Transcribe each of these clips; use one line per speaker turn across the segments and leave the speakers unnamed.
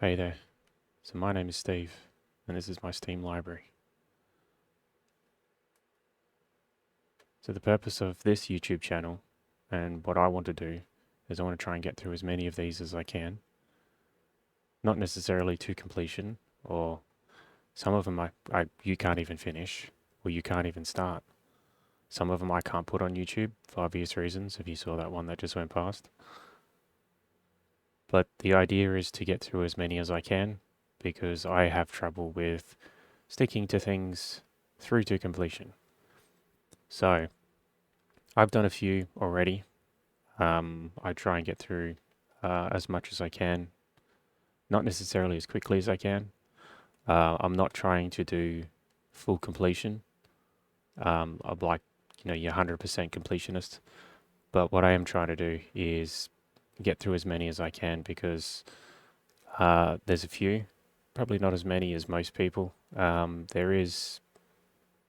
Hey there. So my name is Steve, and this is my Steam library. So the purpose of this YouTube channel, and what I want to do, is I want to try and get through as many of these as I can. Not necessarily to completion, or some of them you can't even finish, or you can't even start. Some of them I can't put on YouTube for obvious reasons, if you saw that one that just went past. But the idea is to get through as many as I can, because I have trouble with sticking to things through to completion. So I've done a few already. I try and get through as much as I can, not necessarily as quickly as I can. I'm not trying to do full completion. I'm like, your 100% completionist. But what I am trying to do is get through as many as I can because there's a few, probably not as many as most people. There is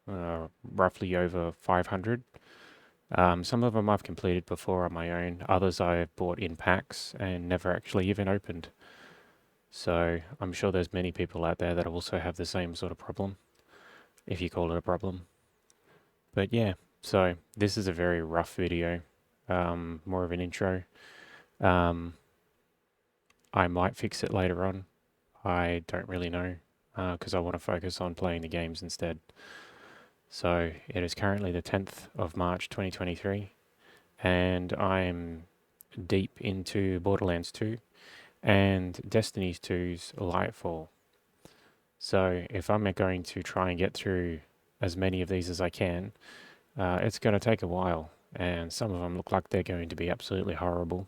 roughly over 500. Some of them I've completed before on my own. Others I've bought in packs and never actually even opened. So I'm sure there's many people out there that also have the same sort of problem, if you call it a problem. But yeah, so this is a very rough video, more of an intro. Um, I might fix it later on. I don't really know because I want to focus on playing the games instead. So it is currently the 10th of March 2023, and I'm deep into Borderlands 2 and Destiny 2's Lightfall. So if I'm going to try and get through as many of these as I can, it's going to take a while, and some of them look like they're going to be absolutely horrible.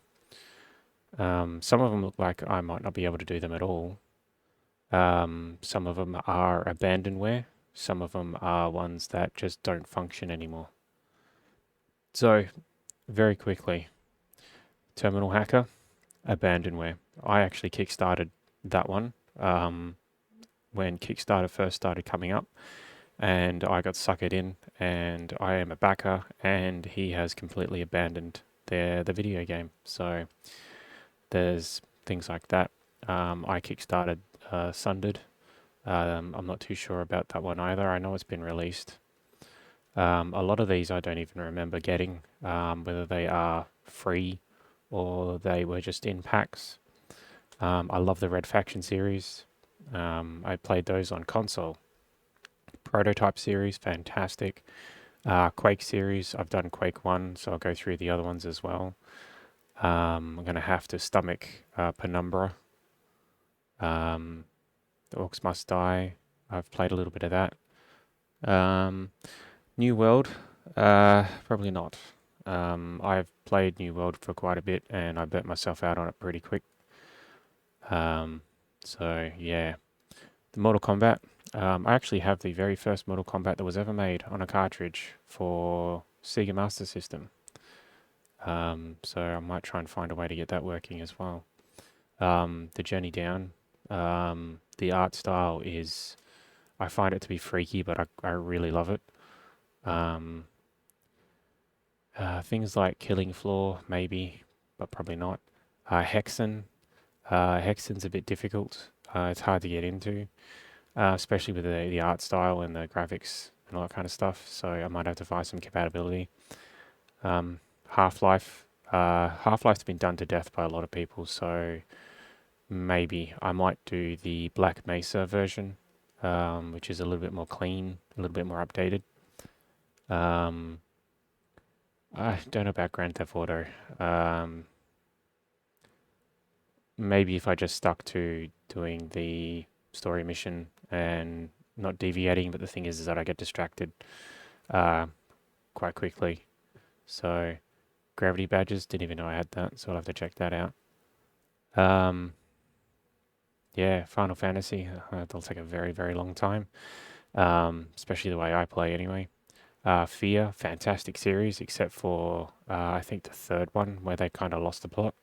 Some of them look like I might not be able to do them at all. Some of them are abandonware. Some of them are ones that just don't function anymore. So, very quickly, Terminal Hacker, abandonware. I actually kickstarted that one when Kickstarter first started coming up, and I got suckered in, and I am a backer, and he has completely abandoned the video game. So there's things like that. I kickstarted Sundered. I'm not too sure about that one either. I know it's been released. A lot of these I don't even remember getting, whether they are free or they were just in packs. I love the Red Faction series. I played those on console. Prototype series, fantastic. Quake series, I've done Quake 1, so I'll go through the other ones as well. I'm going to have to stomach Penumbra. The Orcs Must Die, I've played a little bit of that. New World, probably not. I've played New World for quite a bit and I burnt myself out on it pretty quick. So yeah, the Mortal Kombat. I actually have the very first Mortal Kombat that was ever made on a cartridge for Sega Master System. So I might try and find a way to get that working as well. The Journey Down, the art style is, I find it to be freaky, but I really love it. Things like Killing Floor, maybe, but probably not. Hexen. Hexen's a bit difficult. It's hard to get into, especially with the art style and the graphics and all that kind of stuff. So I might have to find some compatibility. Half-Life. Half-Life's been done to death by a lot of people, so maybe I might do the Black Mesa version, which is a little bit more clean, a little bit more updated. I don't know about Grand Theft Auto. Maybe if I just stuck to doing the story mission and not deviating, but the thing is that I get distracted quite quickly. So Gravity Badges, didn't even know I had that, so I'll have to check that out. Yeah, Final Fantasy, that'll take a very, very long time, especially the way I play anyway. Fear, fantastic series, except for I think the third one where they kind of lost the plot.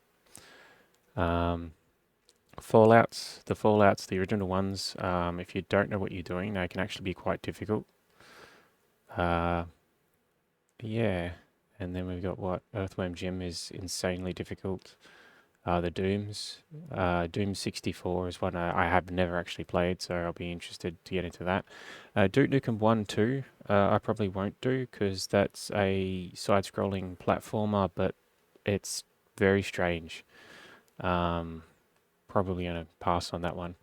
The Fallouts, the original ones, if you don't know what you're doing, they can actually be quite difficult. Yeah, and then we've got what? Earthworm Jim is insanely difficult. The Dooms. Doom 64 is one I have never actually played, so I'll be interested to get into that. Duke Nukem 1 2, I probably won't do because that's a side-scrolling platformer, but it's very strange. Um, Probably going to pass on that one.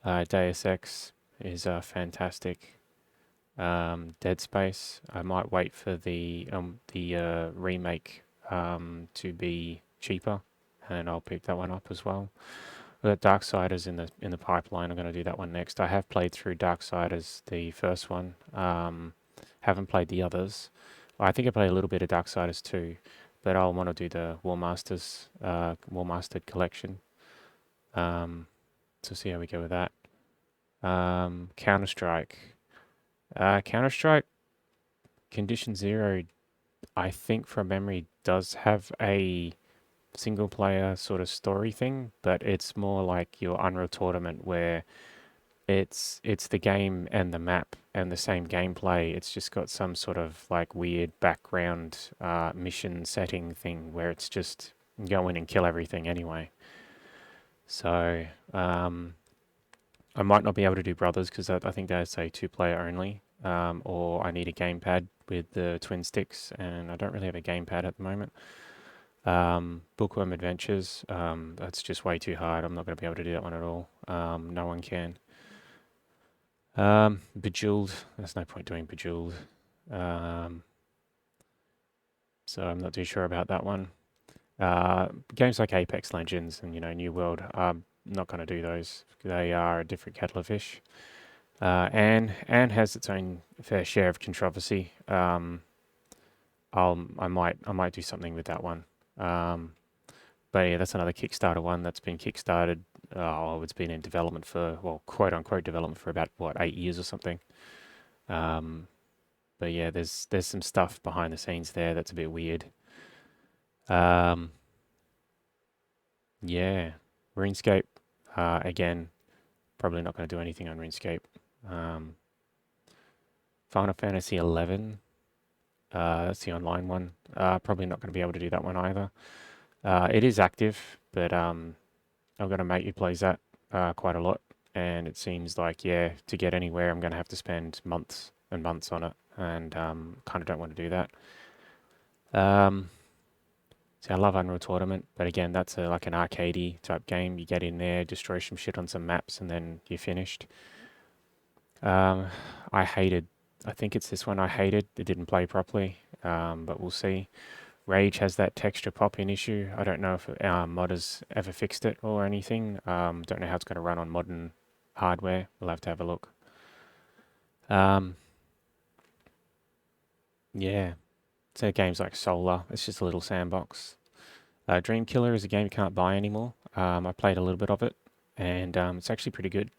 Deus Ex is fantastic. Dead Space, I might wait for the remake to be cheaper, and I'll pick that one up as well. We've got Darksiders in the pipeline. I'm going to do that one next. I have played through Darksiders, the first one. Haven't played the others. I think I played a little bit of Darksiders too, but I'll want to do the War Mastered collection. So see how we go with that. Counter Strike. Counter Strike Condition Zero, I think from memory, does have a single player sort of story thing, but it's more like your Unreal Tournament where it's the game and the map and the same gameplay. It's just got some sort of like weird background mission setting thing where it's just go in and kill everything anyway. So I might not be able to do Brothers because I think they say 2 player only, or I need a gamepad with the twin sticks, and I don't really have a gamepad at the moment. Bookworm Adventures, that's just way too hard. I'm not going to be able to do that one at all. No one can. Bejeweled, there's no point doing Bejeweled. So I'm not too sure about that one. Games like Apex Legends and New World, I'm not going to do those. They are a different kettle of fish. Anne has its own fair share of controversy. I might do something with that one. But yeah, that's another Kickstarter one that's been kickstarted. Oh, it's been in development for, well, quote unquote development for about what, 8 years or something. But yeah, there's some stuff behind the scenes there that's a bit weird. Um, yeah, RuneScape. Again, probably not going to do anything on RuneScape. Final Fantasy 11. That's the online one. Probably not going to be able to do that one either. It is active, but I've got a mate who plays that quite a lot, and it seems like, yeah, to get anywhere, I'm going to have to spend months and months on it, and kind of don't want to do that. See, I love Unreal Tournament, but again, that's like an arcadey type game. You get in there, destroy some shit on some maps, and then you're finished. I think it's this one I hated. It didn't play properly, but we'll see. Rage has that texture pop-in issue. I don't know if modders ever fixed it or anything. Don't know how it's going to run on modern hardware. We'll have to have a look. Yeah, so games like Solar, it's just a little sandbox. Dream Killer is a game you can't buy anymore. I played a little bit of it, and it's actually pretty good.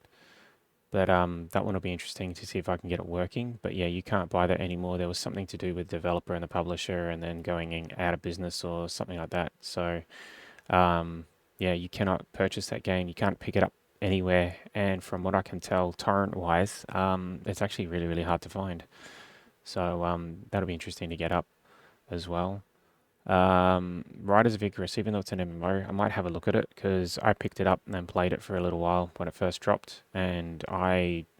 But that one will be interesting to see if I can get it working. But yeah, you can't buy that anymore. There was something to do with the developer and the publisher, and then going out of business or something like that. So yeah, you cannot purchase that game. You can't pick it up anywhere. And from what I can tell, torrent-wise, it's actually really, really hard to find. So that'll be interesting to get up as well. Riders of Icarus, even though it's an MMO, I might have a look at it because I picked it up and then played it for a little while when it first dropped, and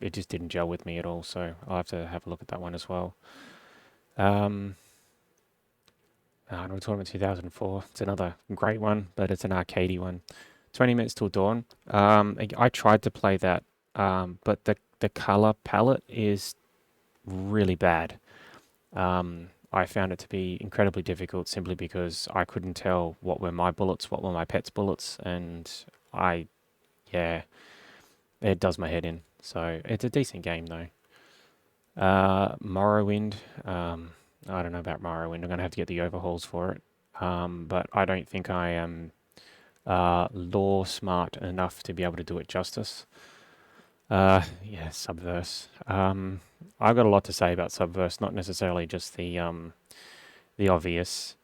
it just didn't gel with me at all. So I'll have to have a look at that one as well. Unreal Tournament 2004. It's another great one, but it's an arcadey one. 20 Minutes Till Dawn. I tried to play that, but the color palette is really bad. I found it to be incredibly difficult simply because I couldn't tell what were my bullets, what were my pet's bullets, and yeah, it does my head in. So it's a decent game though. Morrowind, I don't know about Morrowind. I'm gonna have to get the overhauls for it. But I don't think I am lore smart enough to be able to do it justice. Yeah, Subverse. I've got a lot to say about Subverse, not necessarily just the obvious.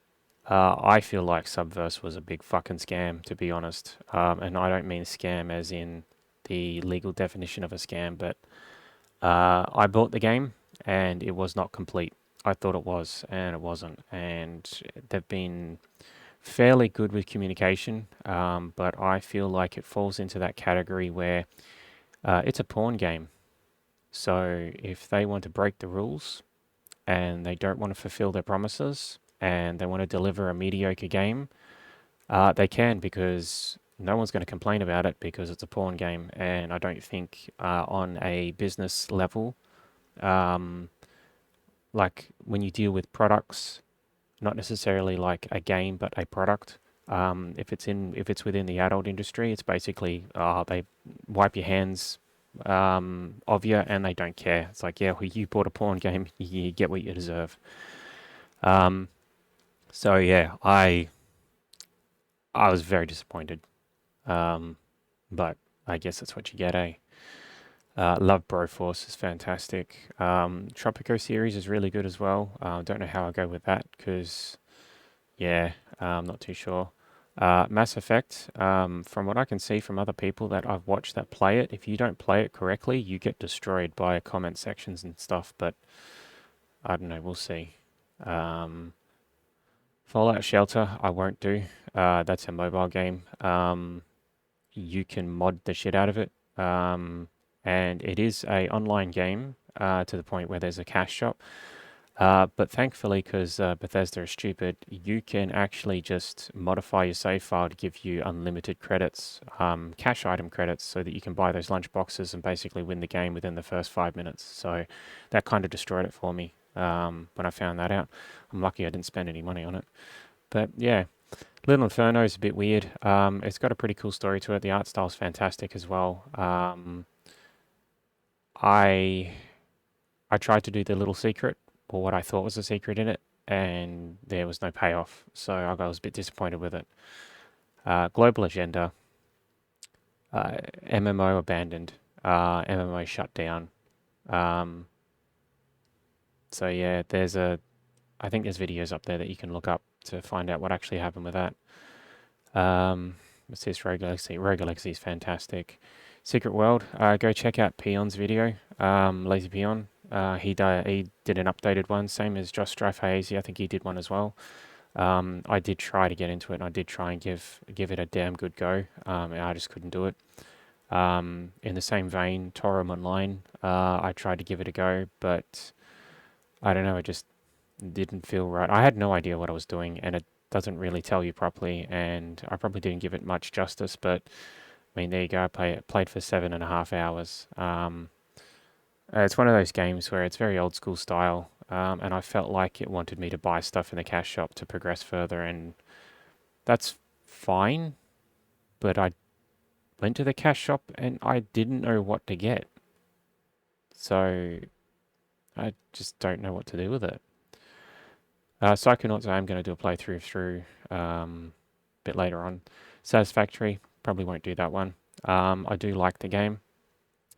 I feel like Subverse was a big fucking scam, to be honest. And I don't mean scam as in the legal definition of a scam, but I bought the game and it was not complete. I thought it was, and it wasn't. And they've been fairly good with communication, but I feel like it falls into that category where it's a porn game. So if they want to break the rules and they don't want to fulfill their promises and they want to deliver a mediocre game, they can, because no one's going to complain about it because it's a porn game. And I don't think on a business level, um, like when you deal with products, not necessarily like a game, but a product. If it's within the adult industry, it's basically they wipe your hands of you and they don't care. It's like, yeah, well, you bought a porn game, you get what you deserve. Um, so yeah, I was very disappointed. Um, but I guess that's what you get, eh? Love Broforce is fantastic. Tropico series is really good as well. Don't know how I go with that because, yeah, I'm not too sure. Mass Effect, from what I can see from other people that I've watched that play it, if you don't play it correctly, you get destroyed by comment sections and stuff. But I don't know, we'll see. Um, Fallout Shelter, I won't do. That's a mobile game. You can mod the shit out of it. And it is a online game to the point where there's a cash shop. But thankfully, because Bethesda is stupid, you can actually just modify your save file to give you unlimited credits, cash item credits, so that you can buy those lunch boxes and basically win the game within the first 5 minutes. So that kind of destroyed it for me when I found that out. I'm lucky I didn't spend any money on it. But yeah, Little Inferno is a bit weird. It's got a pretty cool story to it. The art style is fantastic as well. I I tried to do the little secret, or what I thought was a secret in it, and there was no payoff. So I was a bit disappointed with it. Global Agenda, MMO abandoned, MMO shut down. Um, so yeah, I think there's videos up there that you can look up to find out what actually happened with that. What's this? Rogue Legacy. Rogue Legacy is fantastic. Secret World, go check out Peon's video, Lazy Peon. He did an updated one, same as Josh Strife Hazy. I think he did one as well. I did try to get into it, and I did try and give it a damn good go, and I just couldn't do it. In the same vein, Torum Online, I tried to give it a go, but I don't know, it just didn't feel right. I had no idea what I was doing, and it doesn't really tell you properly, and I probably didn't give it much justice, but I mean, there you go. Played for 7.5 hours. It's one of those games where it's very old school style, and I felt like it wanted me to buy stuff in the cash shop to progress further, and that's fine. But I went to the cash shop and I didn't know what to get, so I just don't know what to do with it. Psychonauts, I am going to do a playthrough through a bit later on. Satisfactory, probably won't do that one. I do like the game.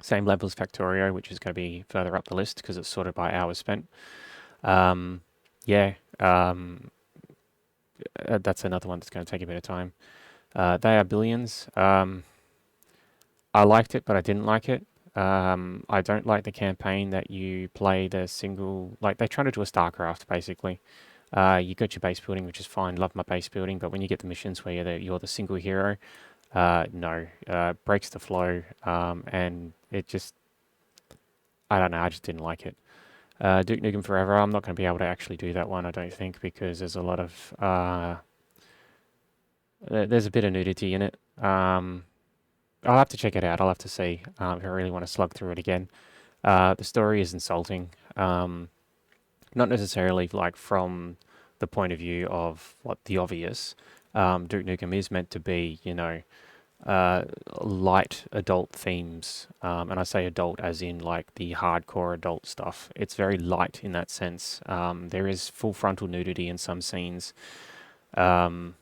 Same level as Factorio, which is going to be further up the list because it's sorted by hours spent. Yeah, that's another one that's going to take a bit of time. They Are Billions. I liked it, but I didn't like it. I don't like the campaign that you play the single, like they're trying to do a StarCraft basically. You got your base building, which is fine. Love my base building, but when you get the missions where you're the single hero, no, breaks the flow, and it just, I don't know, I just didn't like it. Duke Nukem Forever, I'm not going to be able to actually do that one, I don't think, because there's a lot of, there's a bit of nudity in it. I'll have to check it out. I'll have to see if I really want to slug through it again. The story is insulting. Not necessarily like from the point of view of what the obvious. Duke Nukem is meant to be, light adult themes, and I say adult as in like the hardcore adult stuff. It's very light in that sense. There is full frontal nudity in some scenes, um,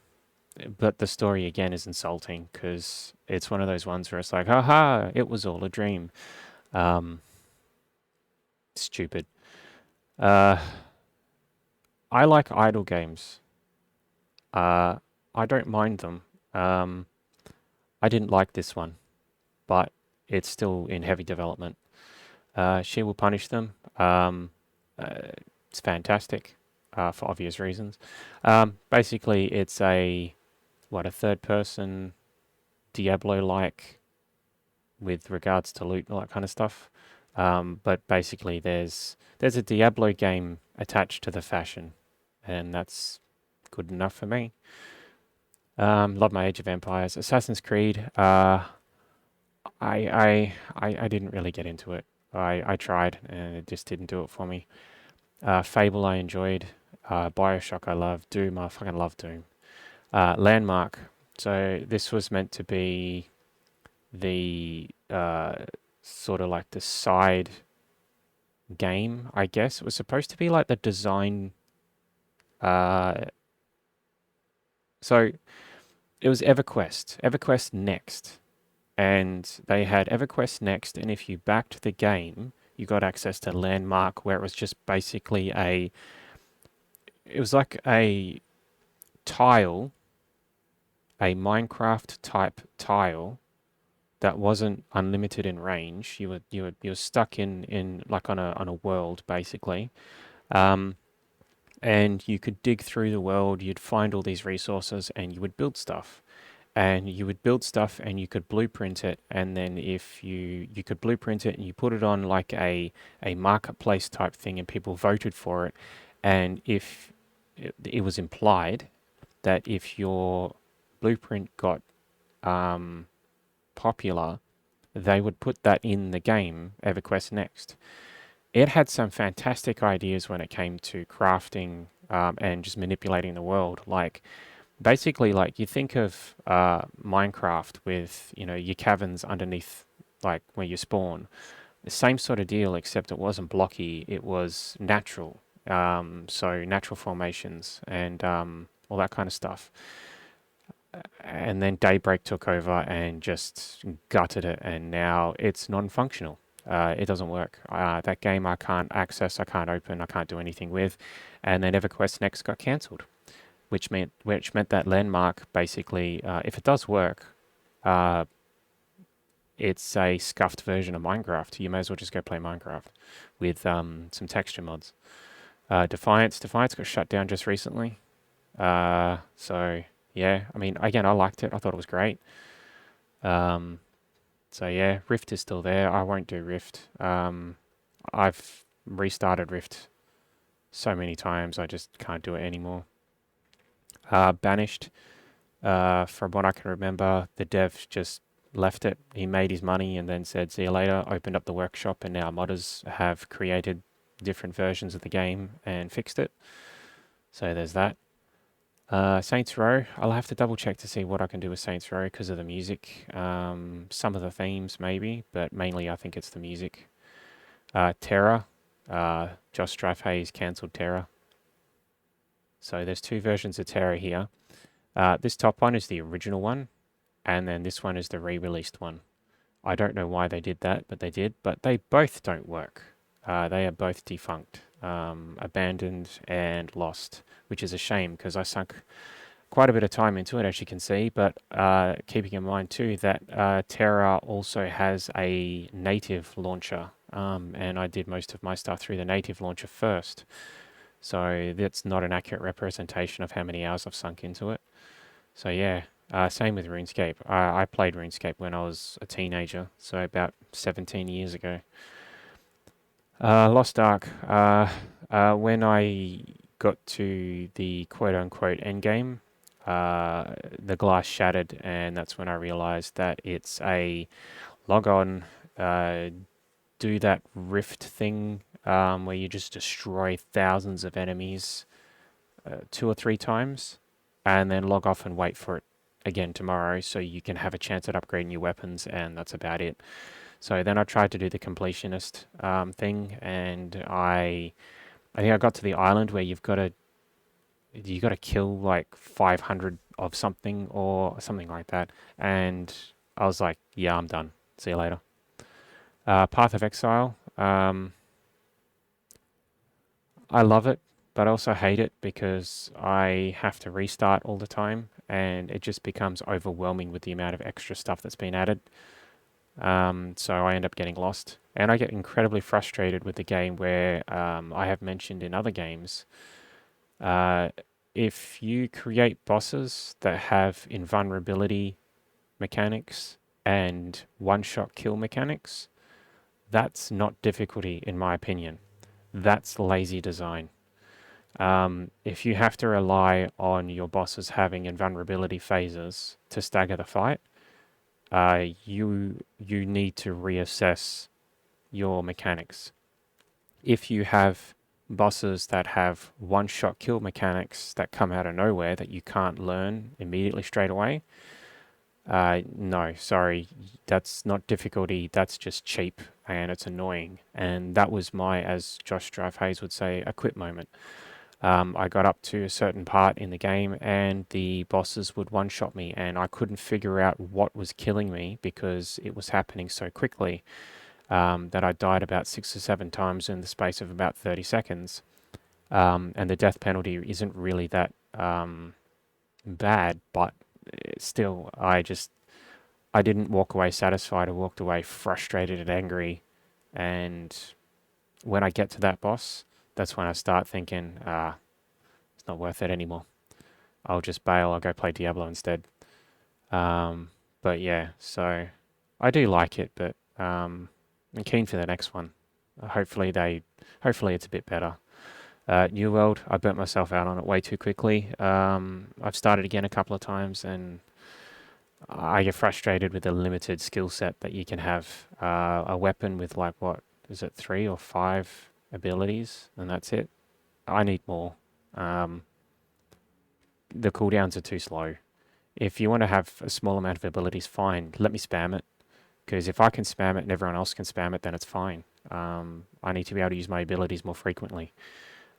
but the story again is insulting because it's one of those ones where it's like, haha, it was all a dream. Um, Stupid. Uh, I like idle games. Uh, I don't mind them. Um, I didn't like this one, but it's still in heavy development. She Will Punish Them. Uh, it's fantastic. for obvious reasons. Basically, it's a third person Diablo like with regards to loot and all that kind of stuff. But basically, there's a Diablo game attached to the fashion, and that's good enough for me. Love my Age of Empires, Assassin's Creed. I didn't really get into it. I tried, and it just didn't do it for me. Fable I enjoyed. Bioshock I love. Doom I fucking love Doom. Landmark. So this was meant to be the sort of like the side game, I guess. It was supposed to be like the design. Uh, so it was EverQuest, EverQuest Next, and they had EverQuest Next, and if you backed the game, you got access to Landmark, where it was just basically it was like a tile, a Minecraft type tile that wasn't unlimited in range. You were stuck in like on a world basically. Um, and you could dig through the world, you'd find all these resources and you would build stuff. And you would build stuff and you could blueprint it, and then if you could blueprint it and you put it on like a marketplace type thing and people voted for it, and if it was implied that if your blueprint got um, popular, they would put that in the game EverQuest Next. It had some fantastic ideas when it came to crafting and just manipulating the world. Like basically, like you think of Minecraft with your caverns underneath, like where you spawn. The same sort of deal, except it wasn't blocky. It was natural. So natural formations and all that kind of stuff. And then Daybreak took over and just gutted it, and now it's non-functional. It doesn't work. That game I can't access, I can't open, I can't do anything with. And then EverQuest Next got cancelled, which meant that Landmark basically, if it does work, uh, it's a scuffed version of Minecraft. You may as well just go play Minecraft with some texture mods. Defiance got shut down just recently. So yeah, I mean, again, I liked it. I thought it was great. Um, so yeah, Rift is still there. I won't do Rift. I've restarted Rift so many times. I just can't do it anymore. Banished. From what I can remember, the dev just left it. He made his money and then said, "See you later." Opened up the workshop, and now modders have created different versions of the game and fixed it. So there's that. Saints Row, I'll have to double check to see what I can do with Saints Row because of the music. Some of the themes maybe, but mainly I think it's the music. Terra, Josh Strife Hayes cancelled Terra. So there's two versions of Terra here. This top one is the original one, and then this one is the re-released one. I don't know why they did that, but they did. But they both don't work. They are both defunct, abandoned and lost, which is a shame because I sunk quite a bit of time into it, as you can see. But keeping in mind too that Terra also has a native launcher, and I did most of my stuff through the native launcher first. So that's not an accurate representation of how many hours I've sunk into it. So yeah, same with RuneScape. I played RuneScape when I was a teenager, so about 17 years ago. Lost Ark. When I got to the quote-unquote end game, the glass shattered, and that's when I realized that it's a log on, do that rift thing where you just destroy thousands of enemies 2 or 3 times, and then log off and wait for it again tomorrow so you can have a chance at upgrading your weapons, and that's about it. So then I tried to do the completionist thing, and I think I got to the island where you got to kill like 500 of something or something like that, and I was like, yeah, I'm done. See you later. Path of Exile. I love it, but I also hate it because I have to restart all the time, and it just becomes overwhelming with the amount of extra stuff that's been added. So I end up getting lost, and I get incredibly frustrated with the game where I have mentioned in other games Uh, if you create bosses that have invulnerability mechanics and one-shot kill mechanics, that's not difficulty in my opinion. That's lazy design. If you have to rely on your bosses having invulnerability phases to stagger the fight, you need to reassess your mechanics. If you have bosses that have one-shot kill mechanics that come out of nowhere that you can't learn immediately straight away, no, sorry, that's not difficulty, that's just cheap and it's annoying. And that was my, as Josh Drive Hayes would say, a quit moment. I got up to a certain part in the game and the bosses would one-shot me and I couldn't figure out what was killing me because it was happening so quickly that I died about 6 or 7 times in the space of about 30 seconds. And the death penalty isn't really that bad, but still, I didn't walk away satisfied. I walked away frustrated and angry. And when I get to that boss, that's when I start thinking, it's not worth it anymore. I'll just bail. I'll go play Diablo instead. But yeah, so I do like it, but I'm keen for the next one. Hopefully it's a bit better. New World, I burnt myself out on it way too quickly. I've started again a couple of times, and I get frustrated with the limited skill set that you can have. A weapon with like what is it, 3 or 5 abilities, and that's it. I need more. Um, the cooldowns are too slow. If you want to have a small amount of abilities, fine. Let me spam it. Because if I can spam it and everyone else can spam it, then it's fine. I need to be able to use my abilities more frequently.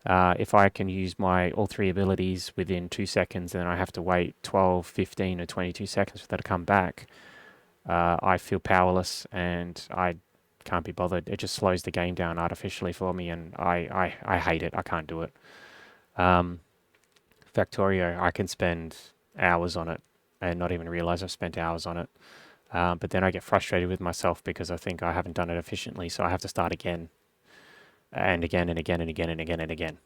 If I can use my all 3 abilities within 2 seconds and then I have to wait 12, 15, or 22 seconds for that to come back, I feel powerless and I can't be bothered. It just slows the game down artificially for me and I hate it. I can't do it. Um, Factorio, I can spend hours on it and not even realize I've spent hours on it. But then I get frustrated with myself because I think I haven't done it efficiently, so I have to start again and again and again and again and again and again.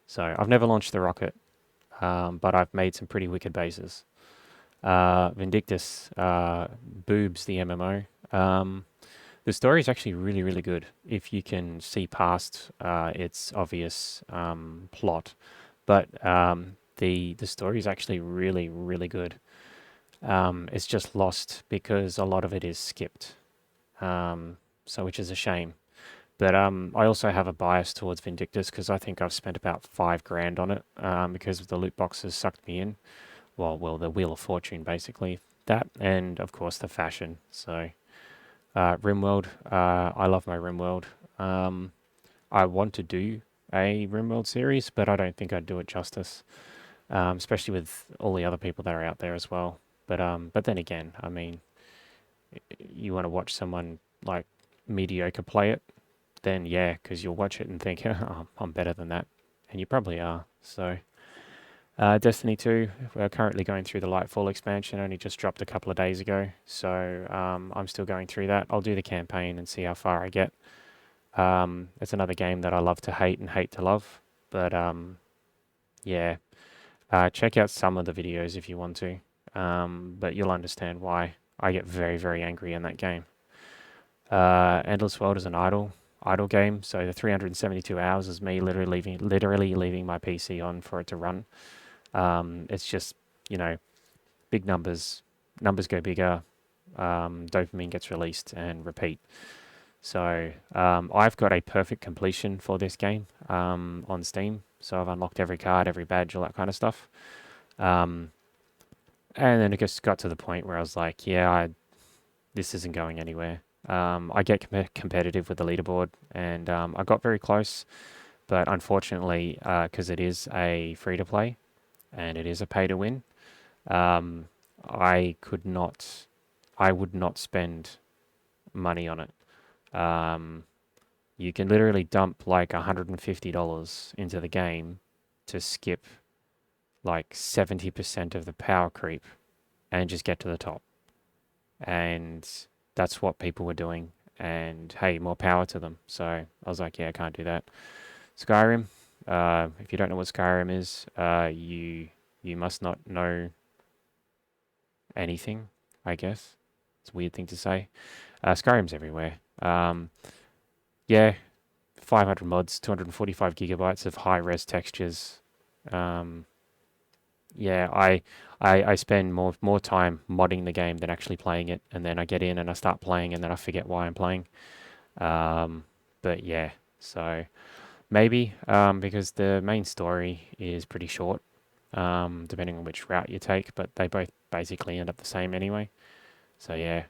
So I've never launched the rocket, but I've made some pretty wicked bases. Vindictus, Boobs, the MMO. The story is actually really, really good if you can see past its obvious plot. But the story is actually really, really good. It's just lost because a lot of it is skipped, so which is a shame. But I also have a bias towards Vindictus because I think I've spent about 5 grand on it because the loot boxes sucked me in. Well, the Wheel of Fortune basically. That and of course the fashion. So RimWorld, I love my RimWorld. I want to do a RimWorld series, but I don't think I'd do it justice, especially with all the other people that are out there as well. But then again, I mean, you want to watch someone like mediocre play it, then yeah, because you'll watch it and think, oh, I'm better than that, and you probably are. So, Destiny 2, we're currently going through the Lightfall expansion, only just dropped a couple of days ago, so I'm still going through that. I'll do the campaign and see how far I get. It's another game that I love to hate and hate to love, but yeah, check out some of the videos if you want to, but you'll understand why I get very, very angry in that game. Endless World is an idle game, so the 372 hours is me literally leaving my PC on for it to run. It's just, you know, big numbers go bigger, dopamine gets released and repeat. So I've got a perfect completion for this game on Steam. So I've unlocked every card, every badge, all that kind of stuff. Um, and then it just got to the point where I was like, yeah, this isn't going anywhere. I get competitive with the leaderboard, and I got very close, but unfortunately, because it is a free to play and it is a pay to win, um, I could not, I would not spend money on it. Um, you can literally dump like $150 into the game to skip like 70% of the power creep and just get to the top. And that's what people were doing. And hey, more power to them. So I was like, yeah, I can't do that. Skyrim. If you don't know what Skyrim is, you must not know anything, I guess. It's a weird thing to say. Skyrim's everywhere. Yeah, 500 mods, 245 gigabytes of high-res textures. Um, yeah, I spend more time modding the game than actually playing it, and then I get in and I start playing, and then I forget why I'm playing. Um, but yeah, so maybe because the main story is pretty short, depending on which route you take, but they both basically end up the same anyway. So yeah,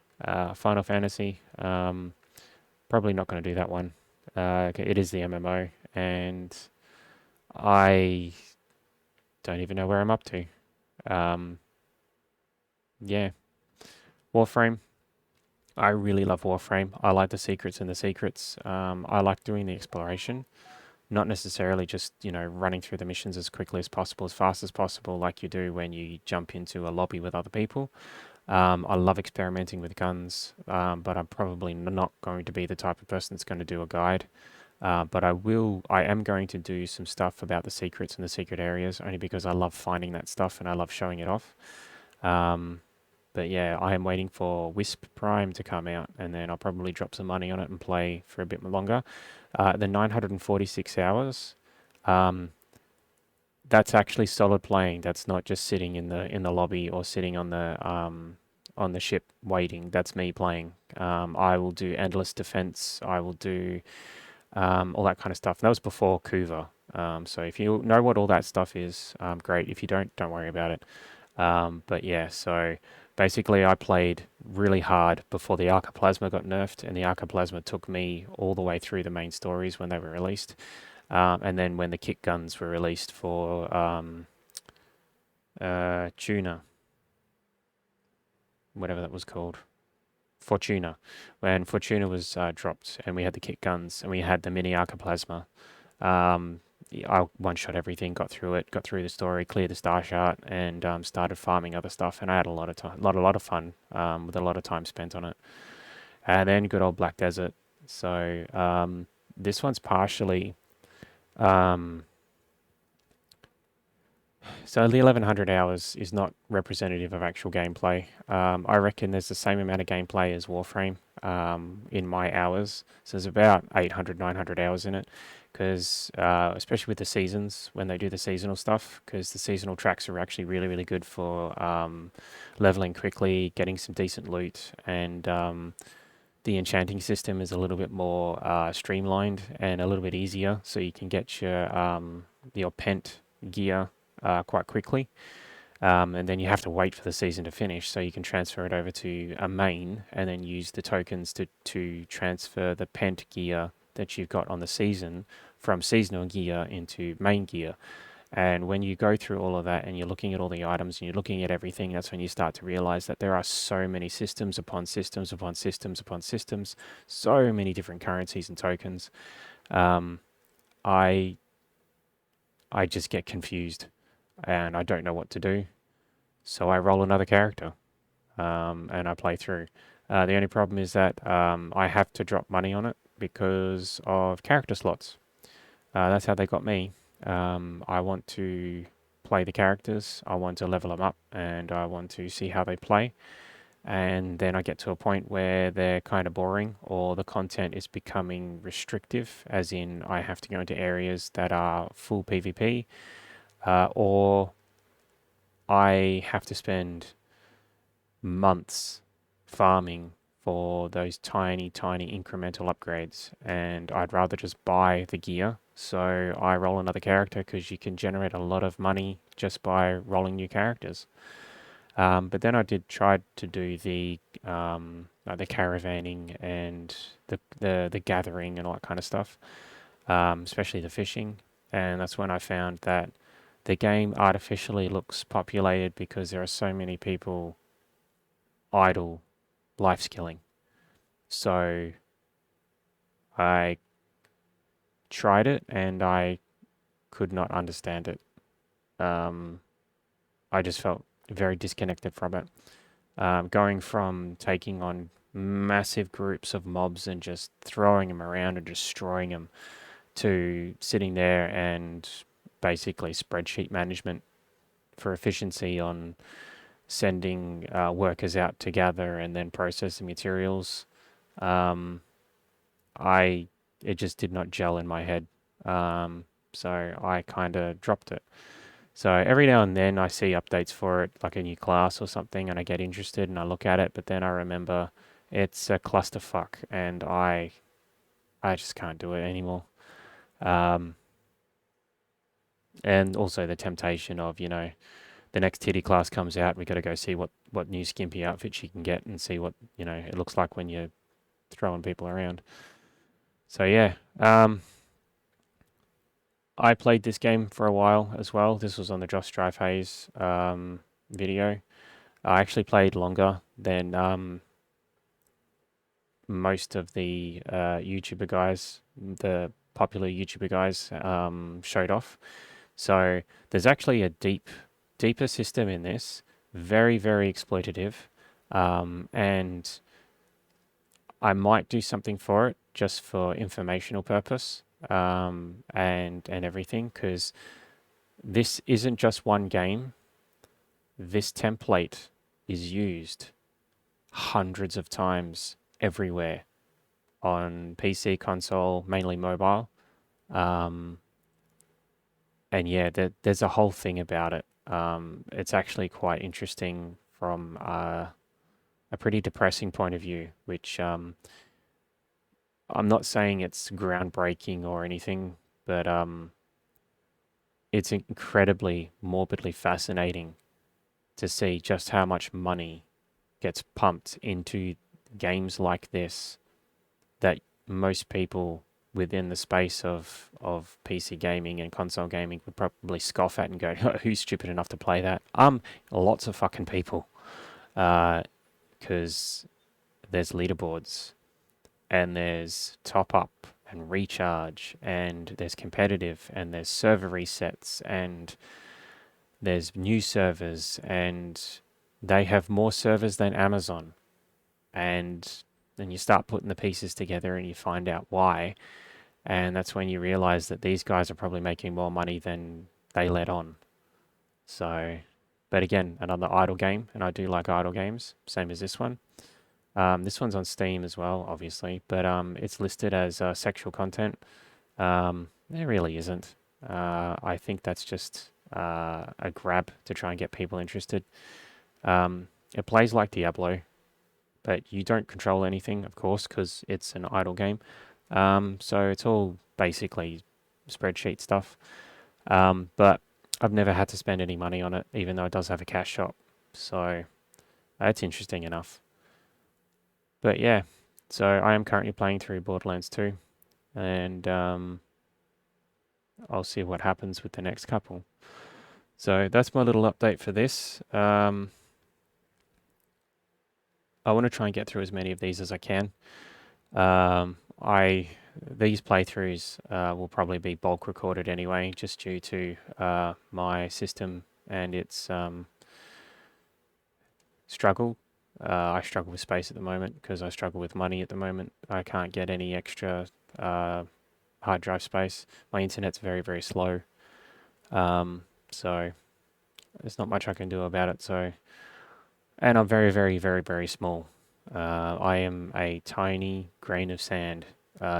Final Fantasy, probably not going to do that one. It is the MMO, and I don't even know where I'm up to. Um, yeah, Warframe. I really love Warframe. I like the secrets and the secrets. I like doing the exploration, not necessarily just, running through the missions as quickly as possible, as fast as possible, like you do when you jump into a lobby with other people. I love experimenting with guns, but I'm probably not going to be the type of person that's going to do a guide. But I am going to do some stuff about the secrets and the secret areas, only because I love finding that stuff and I love showing it off. Um, but yeah, I am waiting for Wisp Prime to come out, and then I'll probably drop some money on it and play for a bit longer. The 946 hours, um, that's actually solid playing. That's not just sitting in the lobby or sitting on the ship waiting. That's me playing. I will do endless defense. I will do all that kind of stuff. And that was before Kuva. So if you know what all that stuff is, great. If you don't worry about it. But yeah, so basically I played really hard before the Arcaplasma got nerfed, and the Arcaplasma took me all the way through the main stories when they were released. And then when the kick guns were released for Tuna, whatever that was called, Fortuna, when Fortuna was dropped, and we had the kick guns and we had the mini Arcaplasma. I one shot everything, got through it, got through the story, cleared the star chart, and started farming other stuff. And I had a lot of time, lot of fun with a lot of time spent on it. And then good old Black Desert. So this one's partially. Um, so the 1100 hours is not representative of actual gameplay. I reckon there's the same amount of gameplay as Warframe in my hours. So there's about 800, 900 hours in it. Because, especially with the seasons, when they do the seasonal stuff, because the seasonal tracks are actually really, really good for leveling quickly, getting some decent loot, and the enchanting system is a little bit more streamlined and a little bit easier. So you can get your pent gear quite quickly. And then you have to wait for the season to finish so you can transfer it over to a main and then use the tokens to transfer the pent gear that you've got on the season from seasonal gear into main gear. And when you go through all of that and you're looking at all the items and you're looking at everything, that's when you start to realize that there are so many systems upon systems upon systems upon systems, so many different currencies and tokens. Um, I I just get confused and I don't know what to do. So I roll another character and I play through. The only problem is that I have to drop money on it because of character slots. That's how they got me. I want to play the characters, I want to level them up, and I want to see how they play. And then I get to a point where they're kind of boring, or the content is becoming restrictive, as in I have to go into areas that are full PvP, or I have to spend months farming for those tiny, tiny incremental upgrades. And I'd rather just buy the gear. So I roll another character because you can generate a lot of money just by rolling new characters. But then I did try to do like the caravanning and the gathering and all that kind of stuff, especially the fishing. And that's when I found that the game artificially looks populated because there are so many people idle life skilling. So I tried it and I could not understand it. Um, I just felt very disconnected from it. Going from taking on massive groups of mobs and just throwing them around and destroying them to sitting there and basically spreadsheet management for efficiency on sending workers out to gather and then processing materials. Um, it just did not gel in my head. So I kind of dropped it. So every now and then I see updates for it, like a new class or something, and I get interested and I look at it, but then I remember it's a clusterfuck and I just can't do it anymore. Um, and also the temptation of, the next titty class comes out, we got to go see what new skimpy outfit you can get and see what, it looks like when you're throwing people around. So yeah, I played this game for a while as well. This was on the Josh Drive Haze video. I actually played longer than most of the YouTuber guys, the popular YouTuber guys, showed off. So there's actually a deeper system in this, very, very exploitative, and I might do something for it just for informational purpose, and everything, because this isn't just one game. This template is used hundreds of times everywhere on PC, console, mainly mobile. Um, and yeah, there's a whole thing about it. It's actually quite interesting from a pretty depressing point of view, which I'm not saying it's groundbreaking or anything, but it's incredibly morbidly fascinating to see just how much money gets pumped into games like this that most people within the space of PC gaming and console gaming would probably scoff at and go, oh, who's stupid enough to play that? Lots of fucking people, because there's leaderboards and there's top up and recharge and there's competitive and there's server resets and there's new servers and they have more servers than Amazon. And then you start putting the pieces together and you find out why. And that's when you realize that these guys are probably making more money than they let on. So, but again, another idle game, and I do like idle games, same as this one. This one's on Steam as well, obviously, but it's listed as sexual content. There really isn't. I think that's just a grab to try and get people interested. It plays like Diablo, but you don't control anything, of course, because it's an idle game. So it's all basically spreadsheet stuff. But I've never had to spend any money on it, even though it does have a cash shop. So that's interesting enough. But yeah, so I am currently playing through Borderlands 2, and I'll see what happens with the next couple. So that's my little update for this. I want to try and get through as many of these as I can. These playthroughs will probably be bulk recorded anyway, just due to my system and its struggle. I struggle with space at the moment because I struggle with money at the moment. I can't get any extra hard drive space. My internet's very, very slow. So there's not much I can do about it. So, and I'm very, very, very, very small. I am a tiny grain of sand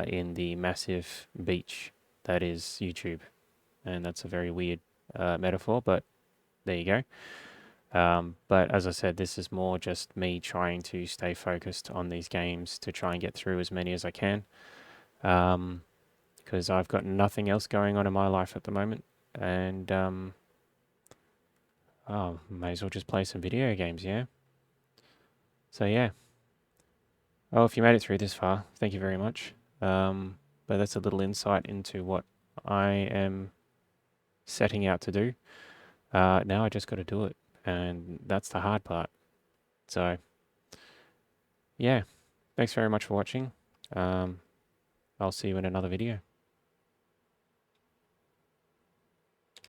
in the massive beach that is YouTube. And that's a very weird metaphor, but there you go. But as I said, this is more just me trying to stay focused on these games to try and get through as many as I can. Because I've got nothing else going on in my life at the moment. And, may as well just play some video games, yeah? So, yeah. Oh, if you made it through this far, thank you very much. But that's a little insight into what I am setting out to do. Now I just got to do it. And that's the hard part. So, yeah. Thanks very much for watching. I'll see you in another video.